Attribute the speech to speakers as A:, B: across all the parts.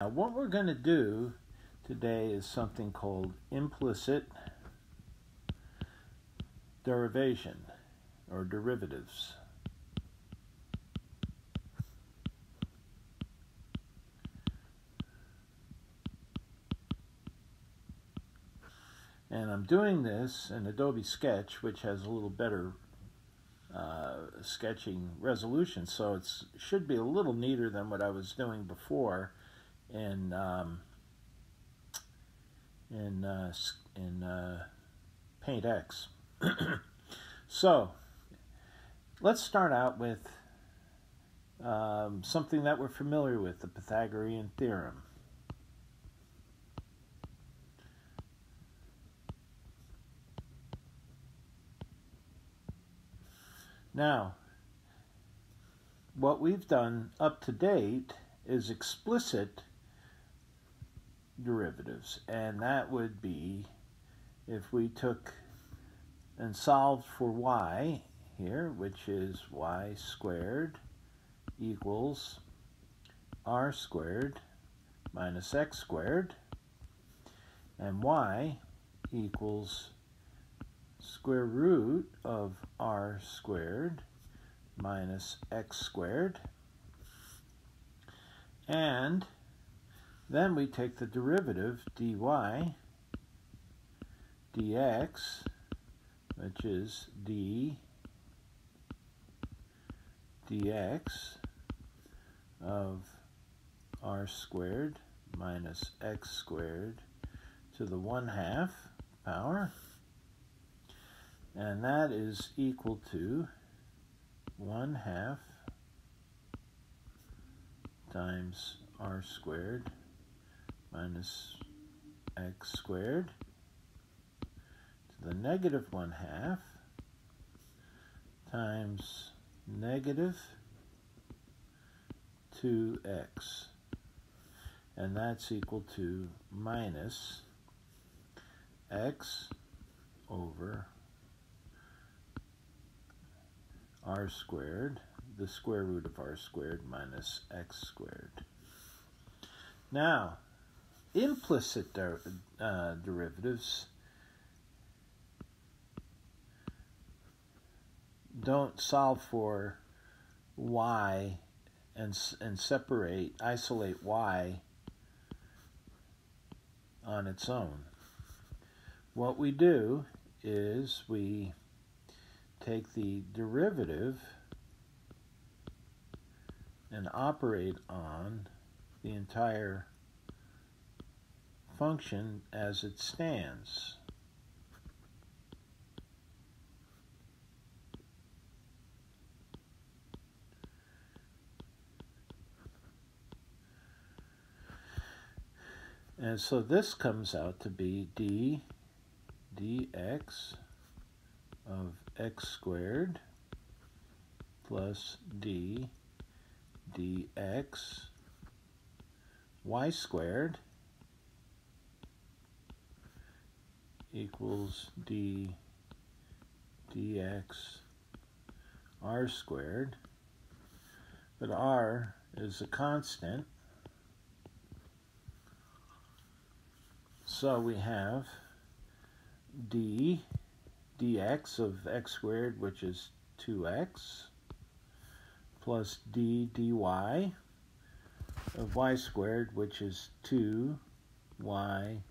A: Now, what we're going to do today is something called implicit derivation or derivatives. And I'm doing this in Adobe Sketch, which has a little better sketching resolution, so it should be a little neater than what I was doing before in Paint X. So let's start out with something that we're familiar with, the Pythagorean Theorem. Now, what we've done up to date is explicit derivatives, and that would be if we took and solved for y here, which is y squared equals r squared minus x squared, and y equals square root of r squared minus x squared, and then we take the derivative dy dx, which is d dx of r squared minus x squared to the 1/2 power, and that is equal to 1/2 times r squared minus x squared to the negative 1/2 times negative 2x, and that's equal to minus x over r squared, the square root of r squared minus x squared. Now, implicit derivatives don't solve for y and isolate y on its own. What we do is we take the derivative and operate on the entire function as it stands. And so this comes out to be d dx of x squared plus d dx y squared equals d dx r squared, but r is a constant, so we have d dx of x squared, which is 2x, plus d dy of y squared, which is 2y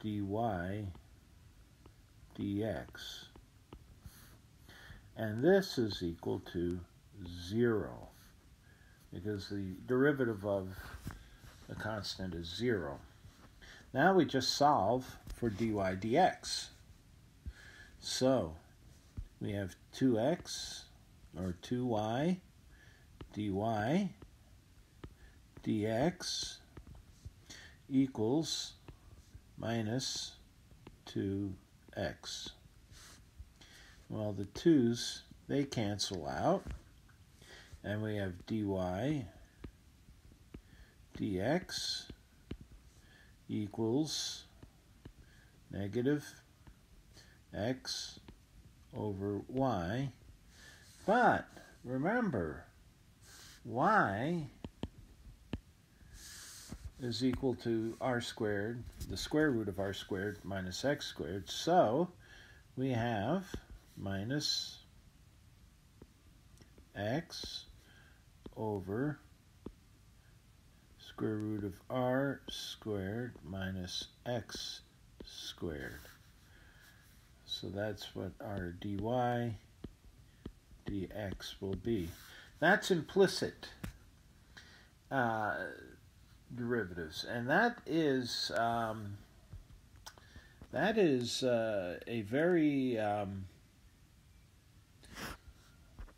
A: dy dx. And this is equal to 0, because the derivative of a constant is 0. Now we just solve for dy dx. So we have 2x, or 2y dy dx equals minus 2x. Well, the 2's, they cancel out, and we have dy dx equals negative x over y. But remember, y is equal to r squared, the square root of r squared minus x squared. So we have minus x over square root of r squared minus x squared. So that's what our dy dx will be. That's implicit derivatives, and that is a very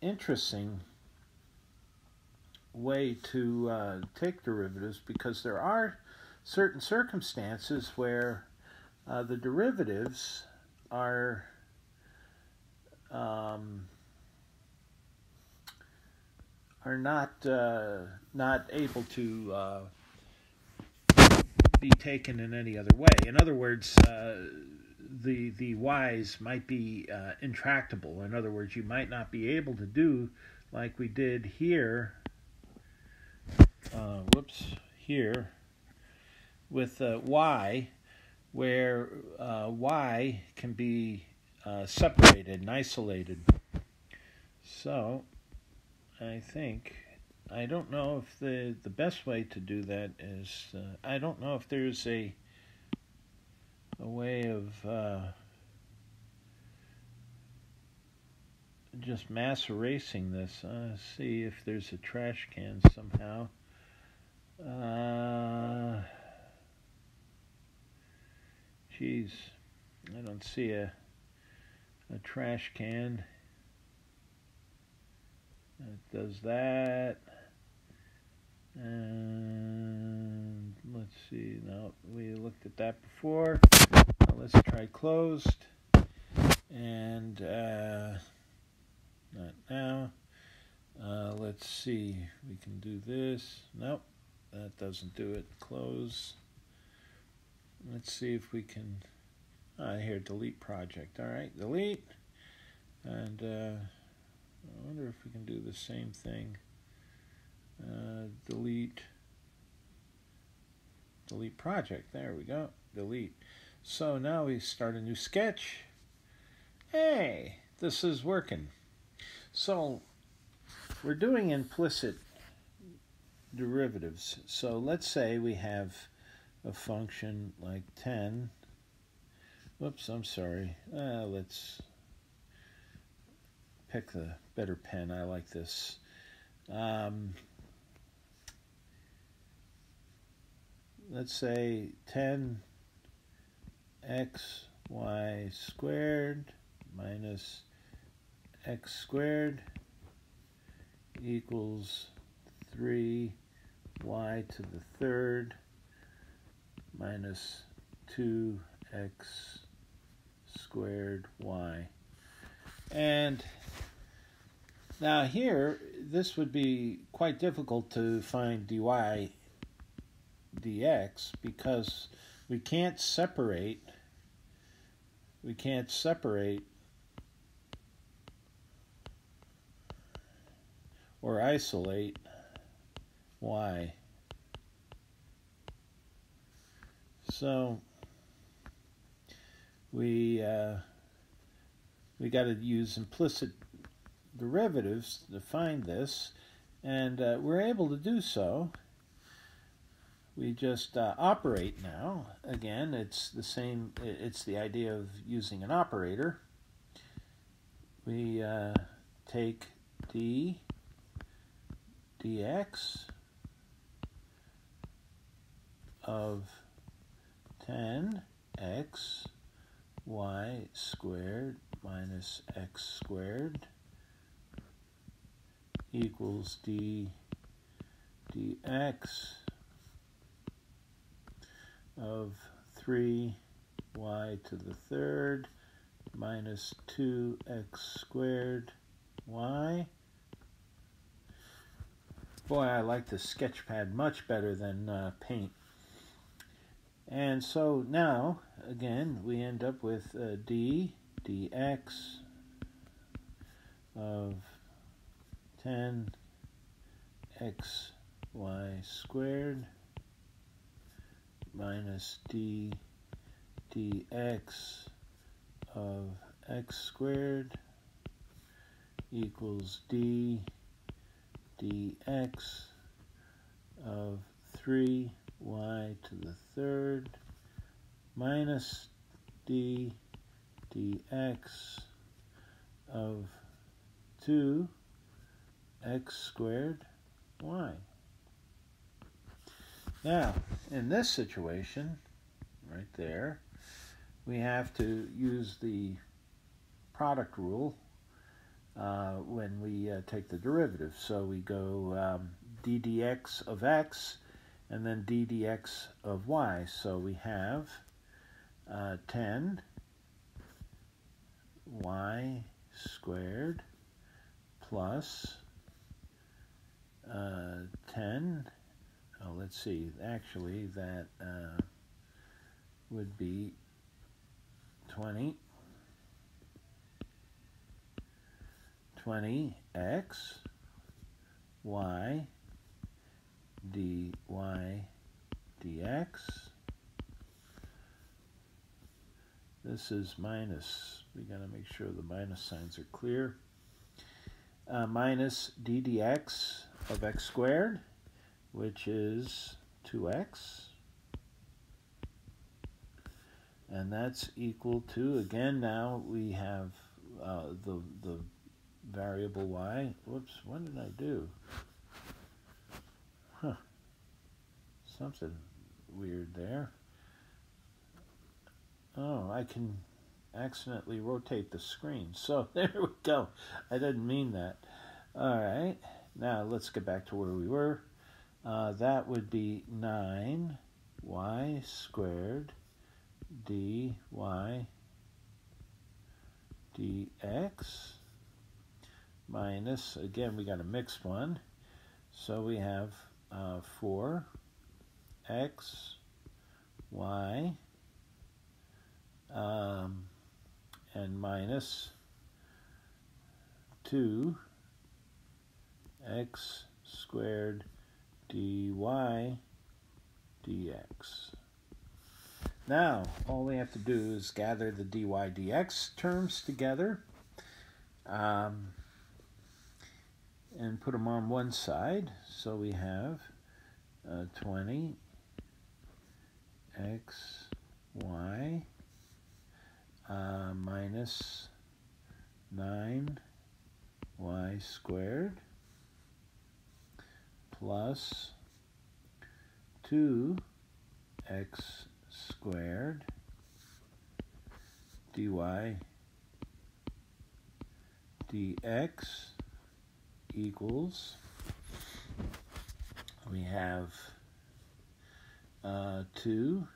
A: interesting way to take derivatives, because there are certain circumstances where the derivatives are not able to be taken in any other way. In other words, the y's might be intractable. In other words, you might not be able to do like we did here. Here with y, where y can be separated and isolated. So I don't know if the best way to do that is, I don't know if there's a way of just mass erasing this. See if there's a trash can somehow. Geez, I don't see a trash can. It does that. And let's see. No, we looked at that before. Now let's try closed. And not now. Let's see. We can do this. Nope, that doesn't do it. Close. Let's see if we can. Here, delete project. All right, delete. And I wonder if we can do the same thing. Delete project. There we go. Delete. So now we start a new sketch. Hey, this is working. So we're doing implicit derivatives. So let's say we have a function like 10. Whoops, I'm sorry. Let's pick the better pen. I like this. Let's say 10xy squared minus x squared equals 3y to the third minus 2x squared y. And now here, this would be quite difficult to find dy dx, because we can't separate or isolate y. So we got to use implicit derivatives to find this, and we're able to do so. We just operate now. Again, it's the same. It's the idea of using an operator. We take d dx of 10x y squared minus x squared equals d dx of 3y to the third minus 2x squared y. Boy, I like the sketchpad much better than Paint. And so now, again, we end up with d dx of 10xy squared minus d dx of x squared equals d dx of 3y to the third minus d dx of 2x squared y. Now, in this situation, right there, we have to use the product rule when we take the derivative. So we go d dx of x and then d dx of y. So we have 10 y squared plus 10, let's see, actually that would be 20x y dy dx. This is minus, we got to make sure the minus signs are clear, minus d dx of x squared, which is 2x, and that's equal to, again, now we have the variable y. Whoops, what did I do? Something weird there. Oh, I can accidentally rotate the screen. So there we go. I didn't mean that. All right. Now let's get back to where we were. That would be 9y squared dy dx minus, again, we got a mixed one. So we have 4x y and minus 2x squared dy dx. Now, all we have to do is gather the dy dx terms together and put them on one side. So we have 20x y minus 9y squared plus 2x squared dy dx equals, we have 2x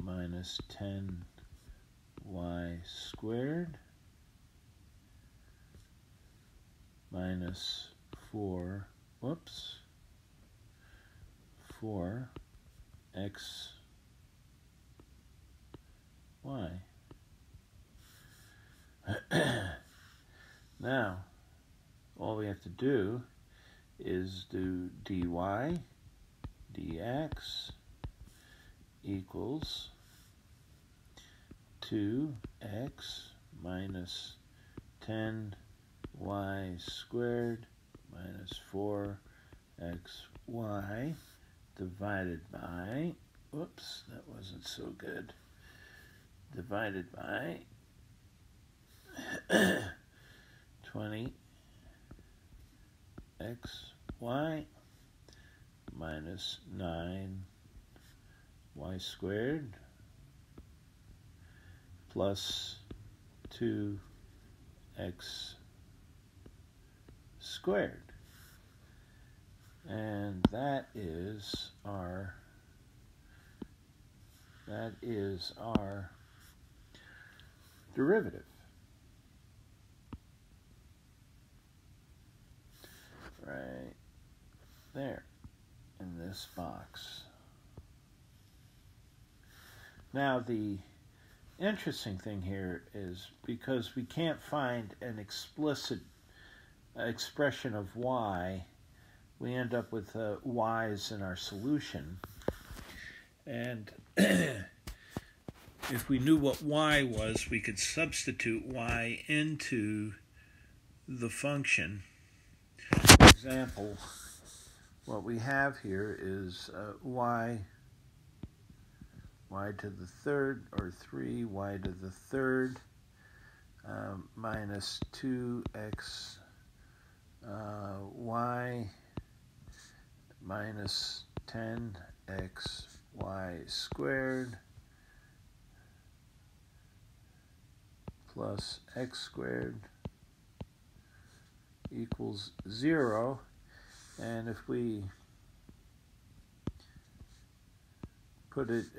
A: minus 10y squared minus 4x y. Now, all we have to do is do dy dx equals 2x minus 10y squared minus 4xy divided by, whoops, that wasn't so good, divided by 20xy minus 9y squared plus 2x squared. And that is our derivative. Right there in this box. Now the interesting thing here is, because we can't find an explicit expression of y we end up with y's in our solution. And if we knew what y was, we could substitute y into the function. For example, what we have here is y to the third, or 3y to the third, minus 2x y minus 10x y squared plus x squared equals 0. And if we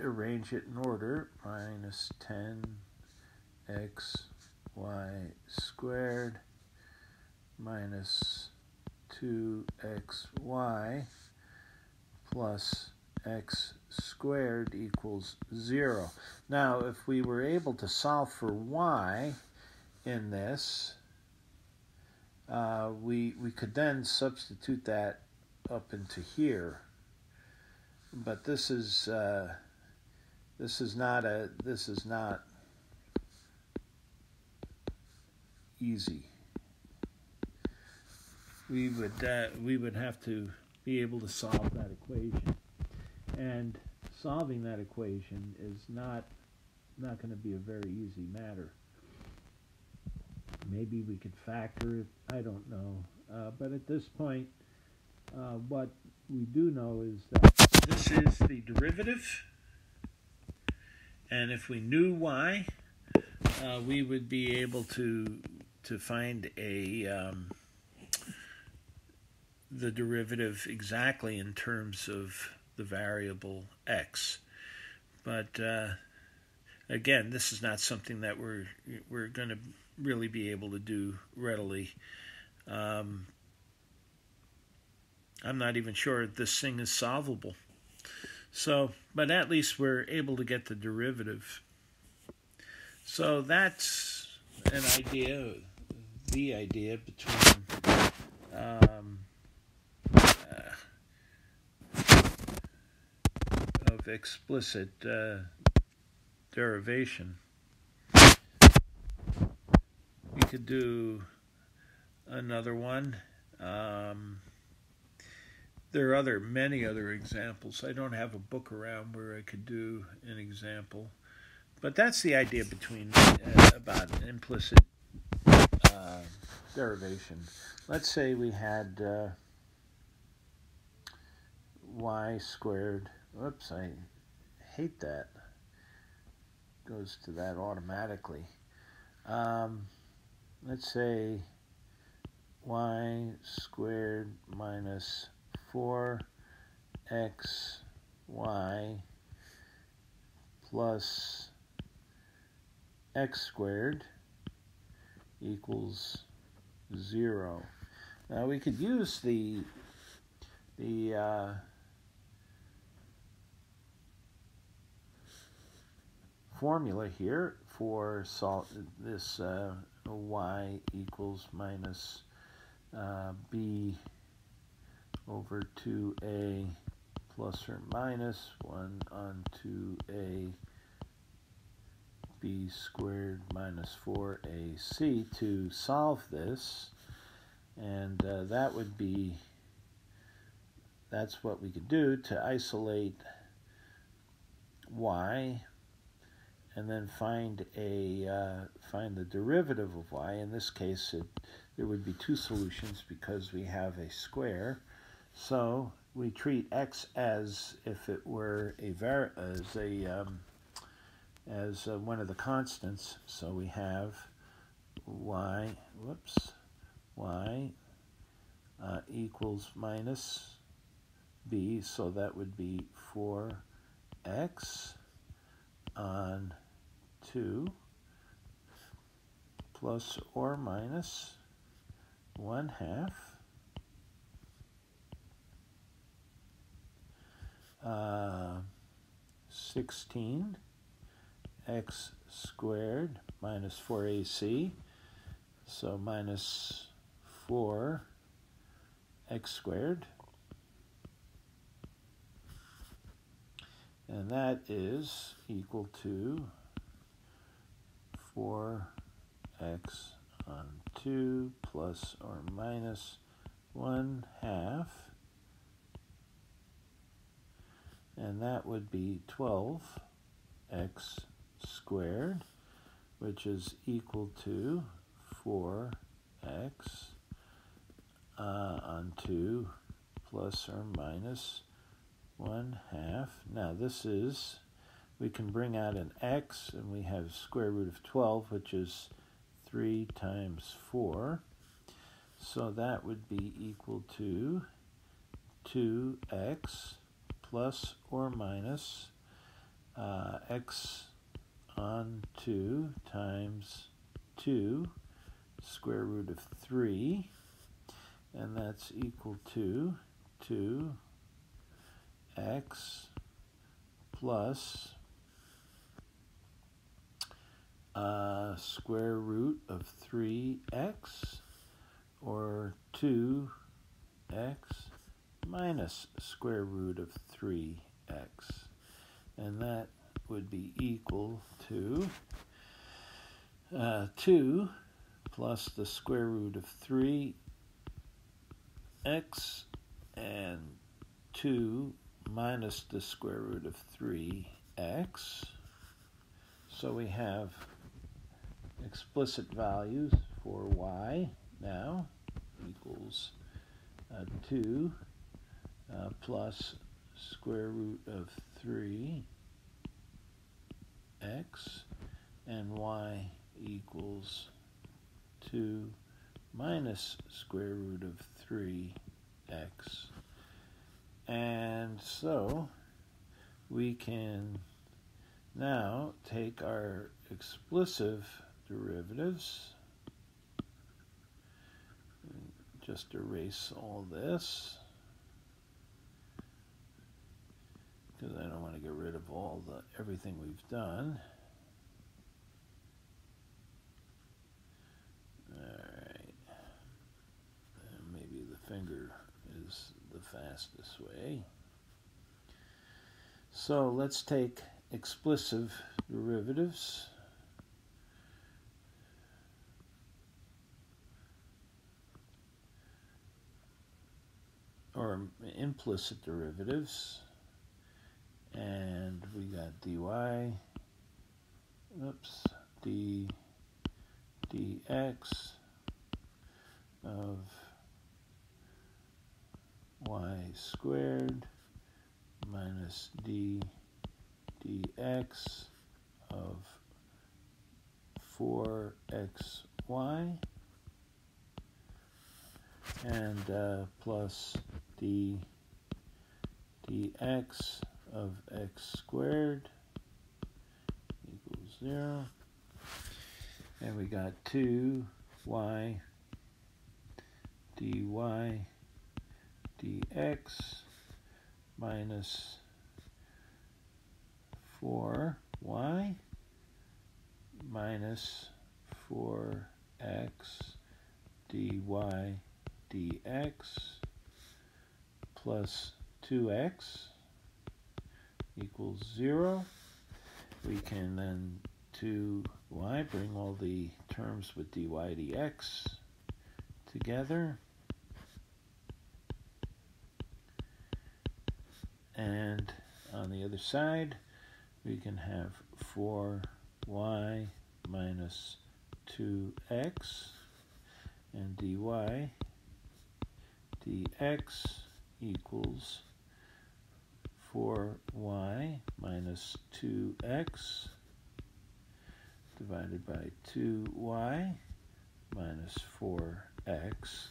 A: arrange it in order, minus 10x y squared minus 2xy plus x squared equals 0. Now, if we were able to solve for y in this, we could then substitute that up into here. But this is not easy. We would have to be able to solve that equation, and solving that equation is not going to be a very easy matter. Maybe we could factor it, I don't know. But at this point, what we do know is that this is the derivative, and if we knew y, we would be able to find the derivative exactly in terms of the variable x. But again, this is not something that we're going to really be able to do readily. I'm not even sure if this thing is solvable. So, but at least we're able to get the derivative. So that's an idea, the idea between of explicit derivation. We could do another one. There are many other examples. I don't have a book around where I could do an example, but that's the idea between about implicit derivation. Let's say we had y squared. Whoops, I hate that. Goes to that automatically. Let's say y squared minus 4xy plus x squared equals 0. Now we could use the formula here for this y equals minus b over 2a plus or minus 1 on 2a b squared minus 4ac to solve this, and that's what we could do to isolate y and then find the derivative of y. In this case, there would be two solutions because we have a square. So we treat x as if it were as one of the constants. So we have y equals minus b, so that would be 4x on 2 plus or minus 1/2 16 x squared minus 4ac, so minus 4 x squared And that is equal to 4x on 2 plus or minus 1/2. And that would be 12x squared, which is equal to 4x on 2 plus or minus 1/2. Now this is, we can bring out an x, and we have square root of 12, which is 3 times 4. So that would be equal to 2x plus or minus x on 2 times 2 square root of 3, and that's equal to 2x plus square root of 3x, or 2x minus square root of 3x. And that would be equal to 2 plus the square root of 3x and 2 minus the square root of 3x. So we have explicit values for y now equals 2 plus square root of 3x, and y equals 2 minus square root of 3x. And so we can now take our explicit derivatives, just erase all this, because I don't want to get rid of everything we've done. Alright, maybe the finger is the fastest way. So let's take explicit derivatives. Or implicit derivatives, and we got dy, dx of y squared minus dx of 4xy, and plus dx of x squared equals 0. And we got 2y dy dx minus 4y minus 4x dy dx plus 2x equals 0. We can then 2y, bring all the terms with dy dx together, and on the other side we can have 4y minus 2x, and dy dx equals 4y minus 2x divided by 2y minus 4x.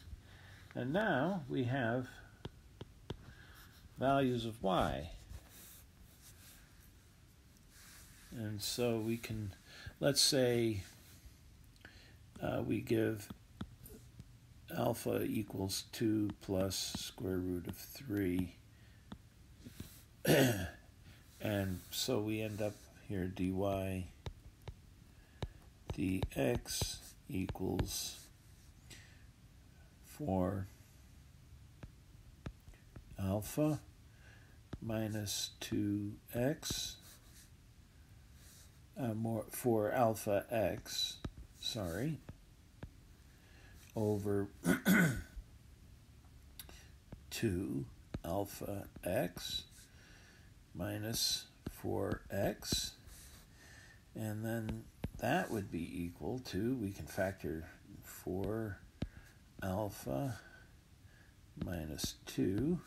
A: And now we have values of y. And so we can, let's say we give alpha equals 2 plus square root of 3. And so we end up here dy dx equals 4 alpha minus 2x for alpha x, over 2 alpha x minus 4x, and then that would be equal to, we can factor 4 alpha minus 2x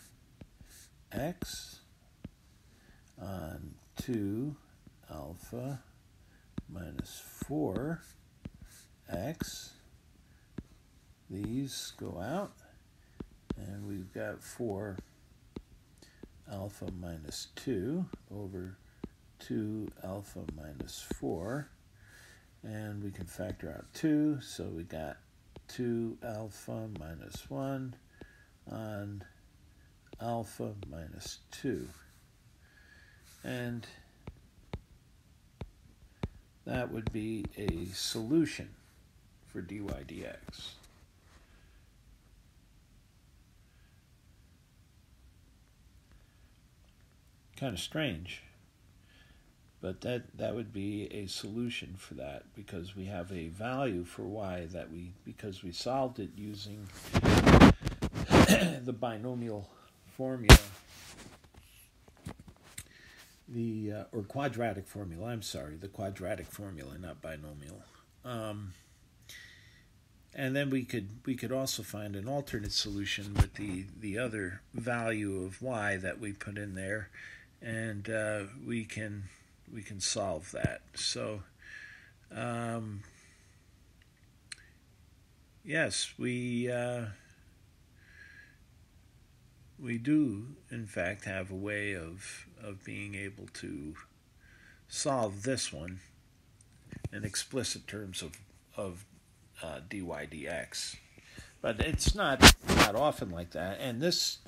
A: on 2 alpha minus 4x. These go out, and we've got 4 alpha minus 2 over 2 alpha minus 4, and we can factor out 2, so we got 2 alpha minus 1 on alpha minus 2. And that would be a solution for dy dx. Kind of strange, but that would be a solution for that, because we have a value for y that because we solved it using the binomial formula, or quadratic formula, the quadratic formula, not binomial. And then we could also find an alternate solution with the other value of y that we put in there, and we can solve that. So yes, we do in fact have a way of being able to solve this one in explicit terms of dy dx, but it's not often like that. And this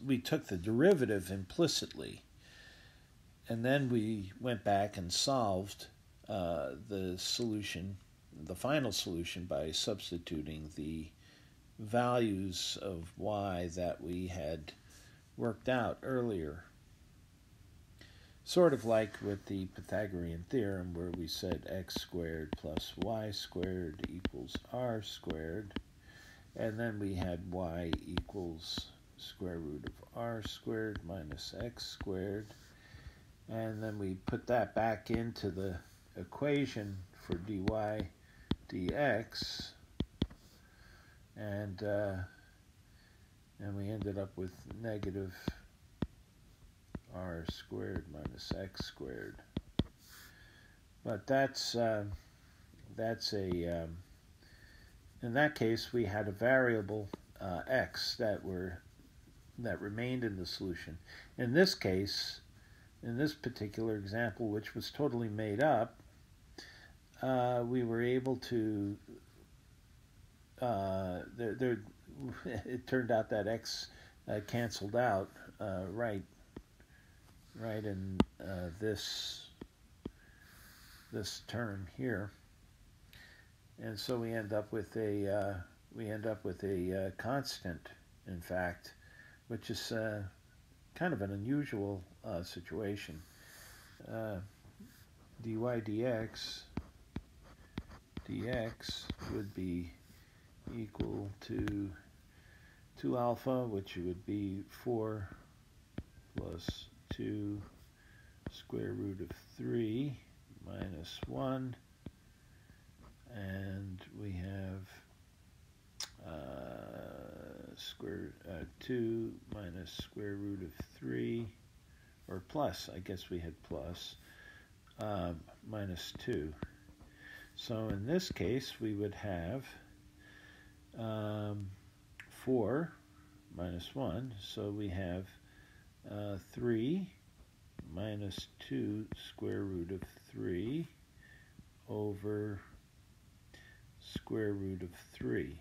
A: we took the derivative implicitly, and then we went back and solved the final solution, by substituting the values of y that we had worked out earlier. Sort of like with the Pythagorean Theorem, where we said x squared plus y squared equals r squared, and then we had y equals square root of r squared minus x squared, and then we put that back into the equation for dy dx, and we ended up with negative r squared minus x squared. But that's a in that case we had a variable x that remained in the solution. In this case, in this particular example, which was totally made up, we were able to it turned out that x canceled out right in this term here, and so we end up with a constant, in fact, which is kind of an unusual situation. Dy dx would be equal to 2 alpha, which would be 4 plus 2 square root of 3 minus 1, and we have 2 minus square root of 3, or plus, I guess we had plus, minus 2. So in this case we would have 4 minus 1, so we have 3 minus 2 square root of 3 over square root of 3.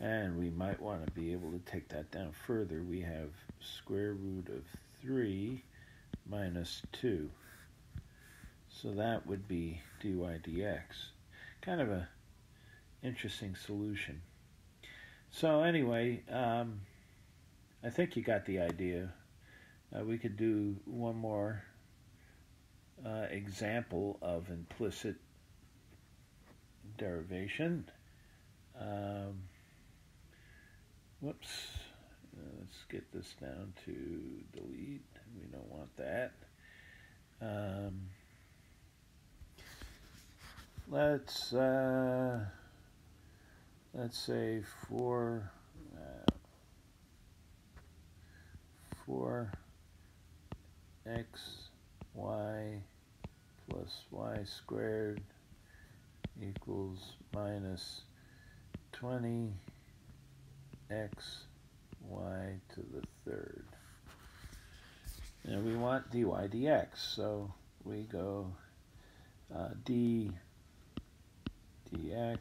A: And we might want to be able to take that down further. We have square root of 3 minus 2. So that would be dy dx. Kind of a interesting solution. So anyway, I think you got the idea. We could do one more example of implicit derivation. Whoops. Let's get this down to delete. We don't want that. Let's say 4xy plus y squared equals minus 20xy to the third. And we want dy dx, so we go d dx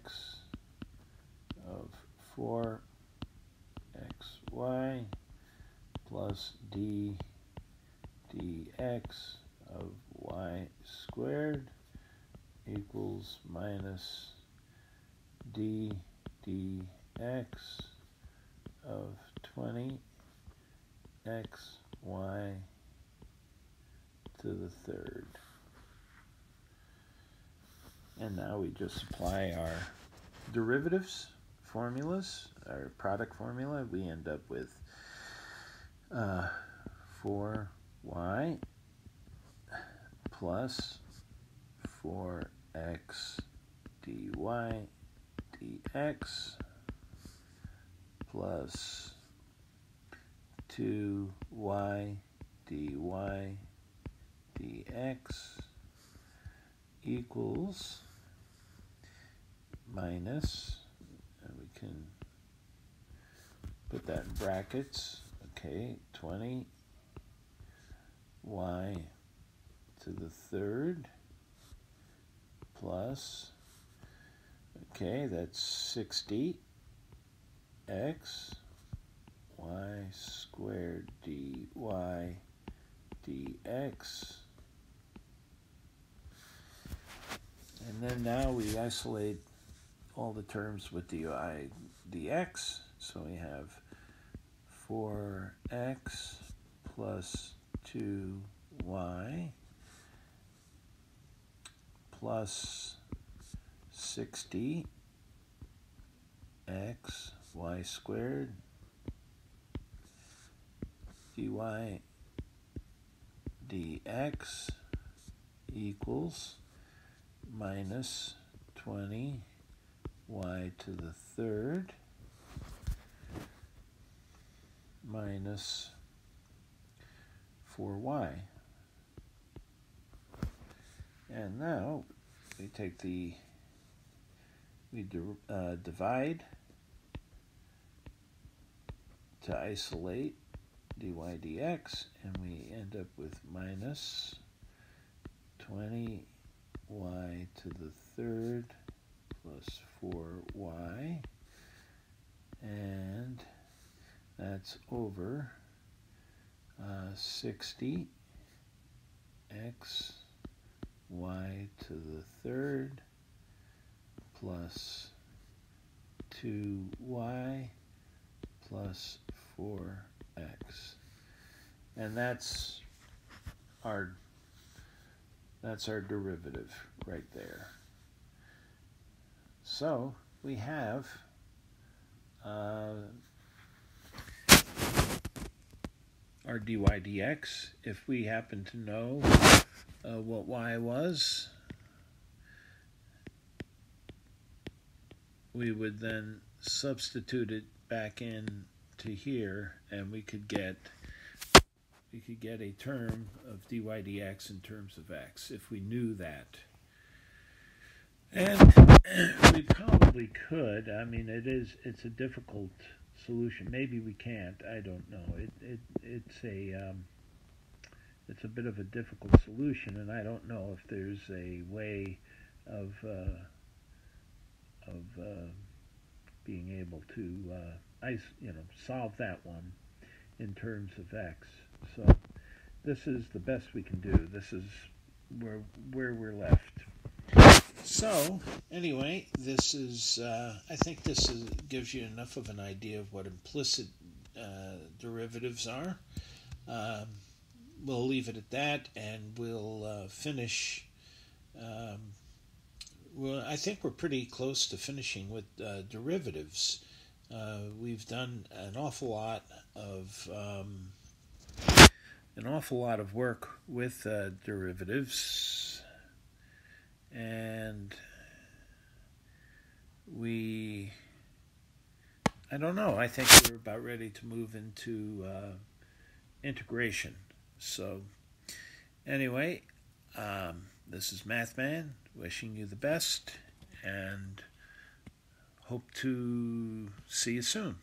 A: of 4xy plus d dx of y squared equals minus d dx of 20xy to the third. And now we just apply our derivatives formulas, our product formula. We end up with 4y plus 4x dy dx plus 2y dy dx equals minus, and we can put that in brackets, okay, 20y to the third plus, okay, that's 60x y squared dy dx. And then now we isolate all the terms with dy dx. So we have 4x plus 2y plus 60x y squared dy dx equals minus 20y to the third minus 4y. And now we take divide to isolate dy dx, and we end up with minus 20y to the third plus 4y, and that's over 60x y to the third plus 2y plus 4x. And that's our derivative right there. So we have our dy dx. If we happen to know what y was, we would then substitute it back in to here, and we could get a term of dy dx in terms of x if we knew that. And we probably could. I mean, it's a difficult solution. Maybe we can't. I don't know. It's a bit of a difficult solution, and I don't know if there's a way of being able to solve that one in terms of x. So this is the best we can do. This is where we're left. So anyway, this is I think this gives you enough of an idea of what implicit derivatives are. We'll leave it at that, and we'll finish. Well, I think we're pretty close to finishing with derivatives. We've done an awful lot of work with derivatives, and I don't know. I think we're about ready to move into integration. So, anyway, this is Mathman wishing you the best, and hope to see you soon.